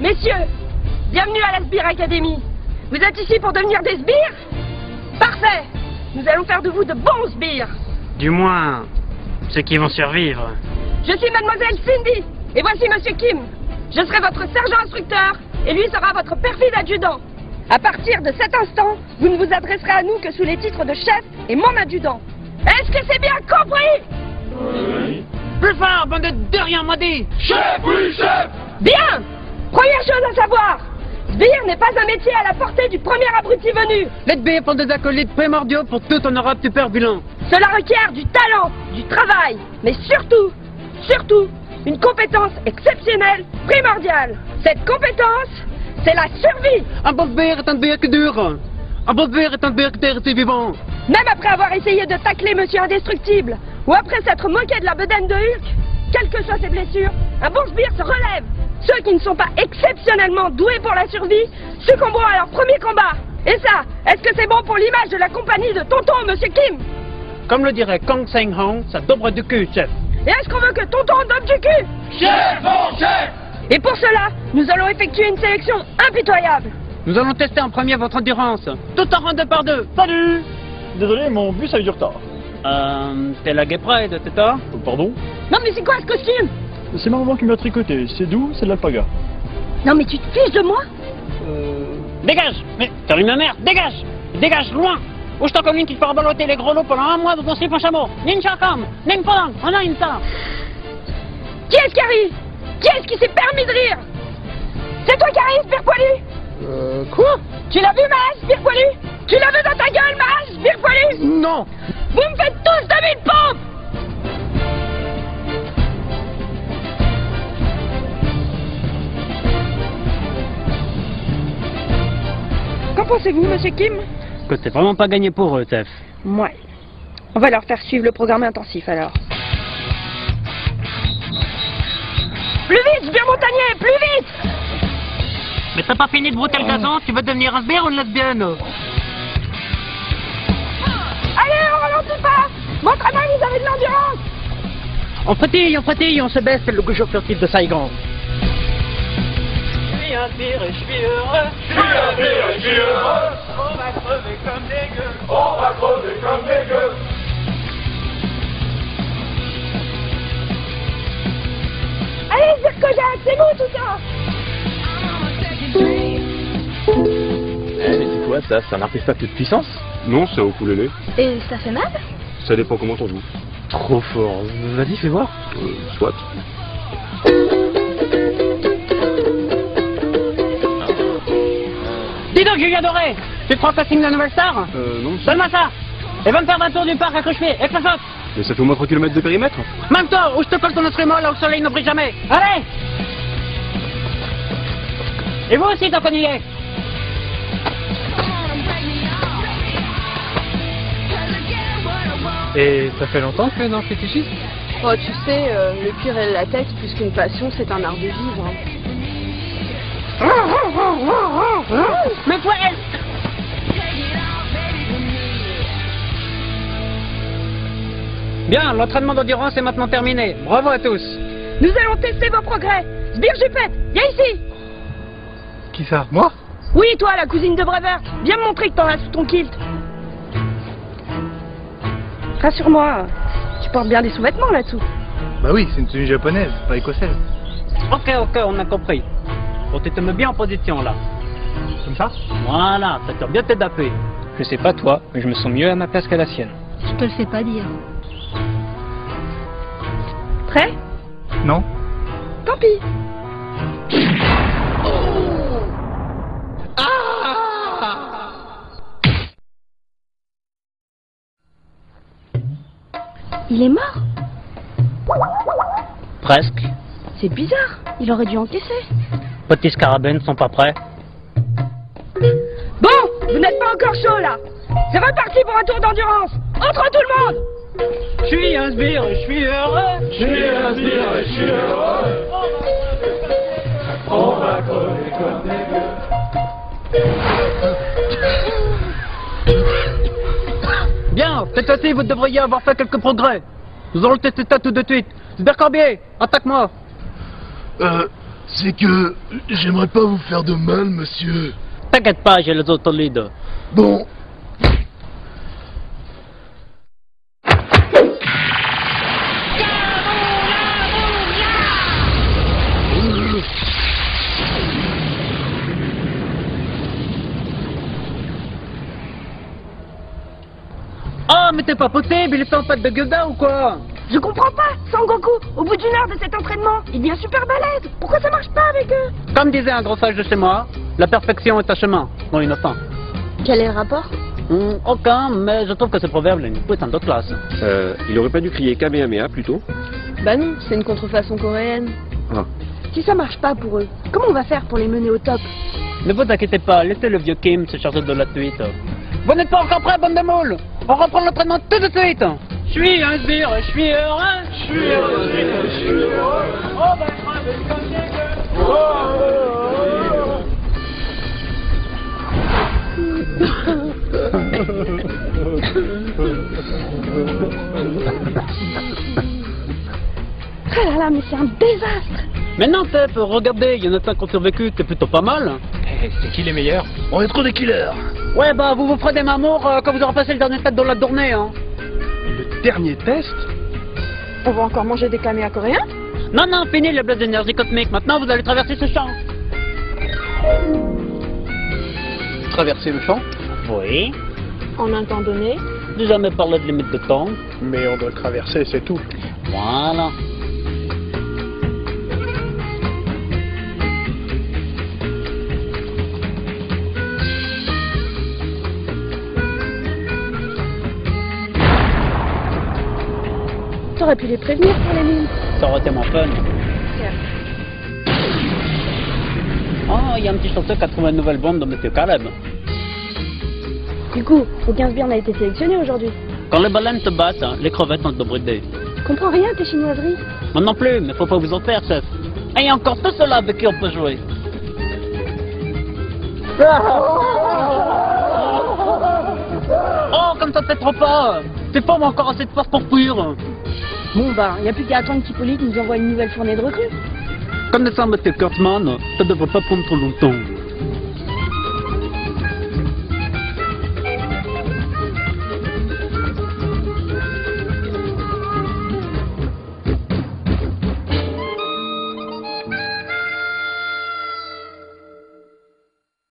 Messieurs, bienvenue à la Sbire Academy. Vous êtes ici pour devenir des sbires? Parfait. Nous allons faire de vous de bons sbires. Du moins, ceux qui vont survivre. Je suis mademoiselle Cindy, et voici monsieur Kim. Je serai votre sergent instructeur, et lui sera votre perfide adjudant. À partir de cet instant, vous ne vous adresserez à nous que sous les titres de chef et mon adjudant. Est-ce que c'est bien compris? Oui. Plus fort, bande de rien, m'a dit. Chef, oui, chef. Bien. Première chose à savoir, sbire n'est pas un métier à la portée du premier abruti venu. Les sbires sont des acolytes primordiaux pour tout honorable supervillain. Cela requiert du talent, du travail, mais surtout, une compétence exceptionnelle, primordiale. Cette compétence, c'est la survie. Un bon sbire est un sbire qui dure. Un bon sbire est un sbire qui est resté vivant. Même après avoir essayé de tacler Monsieur Indestructible, ou après s'être moqué de la bedaine de Hulk, quelles que soient ses blessures, un bon sbire se relève. Ceux qui ne sont pas exceptionnellement doués pour la survie succomberont à leur premier combat. Et ça, est-ce que c'est bon pour l'image de la compagnie de Tonton, Monsieur Kim? Comme le dirait Kang Seng Hong, ça dobre du cul, chef. Et est-ce qu'on veut que Tonton dobre du cul? Chef, non, chef. Et pour cela, nous allons effectuer une sélection impitoyable. Nous allons tester en premier votre endurance, tout en rang 2 par 2. Salut! Désolé, mon bus a eu du retard. C'est la Gay Pride, c'est ça? Pardon? Non mais c'est quoi ce costume? C'est ma maman qui m'a tricoté. C'est doux, c'est de l'alpaga. Non mais tu te fiches de moi? Dégage! Mais t'allumes ma mère, dégage! Dégage, loin! Ou je t'en commune qui te fera balloter les gros lots pendant un mois de ton slip en chameau! Ninja Kam! Ning Podang! On a une ça! Qui est-ce qui arrive? Qui est-ce qui s'est permis de rire? C'est toi qui arrives, Sbire Poilu? Quoi? Tu l'as vu, ma Sbire Poilu? Tu l'as vu dans ta gueule, ma Sbire Poilu? Non! Vous me faites tous de mille pompes! Qu'en pensez-vous, Monsieur Kim? Que c'est vraiment pas gagné pour eux, Steph. Ouais. On va leur faire suivre le programme intensif, alors. Plus vite, sbire montagnier, plus vite! Mais t'as pas fini de brouter le gazon, tu veux devenir un sbire ou une lesbienne? Allez, on ralentit pas! Montrez-moi que vous avez de l'endurance! On frétille, on se baisse, c'est le gauche furtif de Saigon. Je suis un sbire et je suis heureux. Je suis un sbire et je suis heureux. On va crever comme des gueux. On va crever comme des gueux. Allez, sbire Kojak, c'est vous tout ça! Mais c'est quoi ça? C'est un artefact de puissance? Non, c'est au ukulélé. Et ça fait mal? Ça dépend comment on joue. Trop fort. Vas-y, fais voir. Soit. Dis donc, Julien Doré, tu te prends ta signe de la nouvelle star? Non. Donne-moi ça! Et va me faire un tour du parc à croche-pied, avec la saute! Mais ça fait au moins 3 km de périmètre. Même toi, où je te colle ton instrument là où le soleil ne brille jamais! Allez! Et vous aussi, tant qu'on y est! Et ça fait longtemps que dans fétichisme? Oh, tu sais, le cuir et le latex, plus qu'une passion, c'est un art de vivre. Hein. Mais ouais! Bien, l'entraînement d'endurance est maintenant terminé. Bravo à tous! Nous allons tester vos progrès! Sbire Jupette, viens ici! Qui ça? Moi? Oui, toi, la cousine de Brevert, viens me montrer que t'en as sous ton kilt. Rassure-moi, tu portes bien des sous-vêtements là-dessous. Bah oui, c'est une tenue japonaise, pas écossaise. Ok, on a compris. Bon, tu te mets bien en position là. Comme ça? Voilà, ça tire bien tes dapés. Je sais pas toi, mais je me sens mieux à ma place qu'à la sienne. Je te le fais pas dire. Prêt? Non? Tant pis. Il est mort? Presque. C'est bizarre, il aurait dû encaisser. Petits scarabées ne sont pas prêts. Bon, vous n'êtes pas encore chaud là. C'est reparti pour un tour d'endurance. Entre tout le monde! Je suis un sbire, je suis heureux. Je suis un sbire et je suis heureux. On va crever comme des gueux. Bien, cette fois-ci, vous devriez avoir fait quelques progrès. Nous allons tester ça tout de suite. Sbire Corbier, attaque-moi. C'est que j'aimerais pas vous faire de mal, monsieur. T'inquiète pas, j'ai les autolides. Bon. Oh, mais t'es pas possible, il est en fait de Gyoda ou quoi? Je comprends pas, Sangoku, au bout d'une heure de cet entraînement, il devient super balèze. Pourquoi ça marche pas avec eux? Comme disait un gros sage de chez moi, la perfection est un chemin, non innocent. Quel est le rapport? Aucun, mais je trouve que ce proverbe a une putain de classe. Il aurait pas dû crier Kamehameha plutôt? Bah non, c'est une contrefaçon coréenne. Ah. Si ça marche pas pour eux, comment on va faire pour les mener au top? Ne vous inquiétez pas, laissez le vieux Kim se charger de la suite. Vous n'êtes pas encore prêts, bande de moules? On reprend l'entraînement tout de suite. Je suis un sbire, je suis heureux. Je suis heureux, je suis heureux. On va crever comme des Ah là là, mais c'est un désastre. Mais non, Tep, regardez, il y en a 5 qui ont survécu, c'est plutôt pas mal. C'est qui les meilleurs? On est trop des killers. Ouais, bah, vous vous ferez des mamours quand vous aurez passé le dernier test de la tournée, hein. Le dernier test? On va encore manger des kaméas coréens? Non, non, fini le blast d'énergie cosmique, maintenant vous allez traverser ce champ. Traverser le champ? Oui. En un temps donné. J'ai jamais parlé de limite de temps. Mais on doit le traverser, c'est tout. Voilà. T'aurais pu les prévenir pour les mines. Ça aurait été moins fun. Oh, il y a un petit chanceux qui a trouvé une nouvelle bombe de Monsieur Caleb. Du coup, aucun sbire n'a été sélectionné aujourd'hui. Quand les baleines se battent, les crevettes ont de brider. Je comprends rien à tes chinoiseries. Moi non plus, mais faut pas vous en faire, chef. Et il y a encore tout cela avec qui on peut jouer. Oh, comme ça c'est trop fort. C'est pas encore assez de force pour fuir. Bon bah, y a plus qu'à attendre qu'Hippolyte nous envoie une nouvelle fournée de recrues. Connaissant M. Kurtzman, ça devrait pas prendre trop longtemps.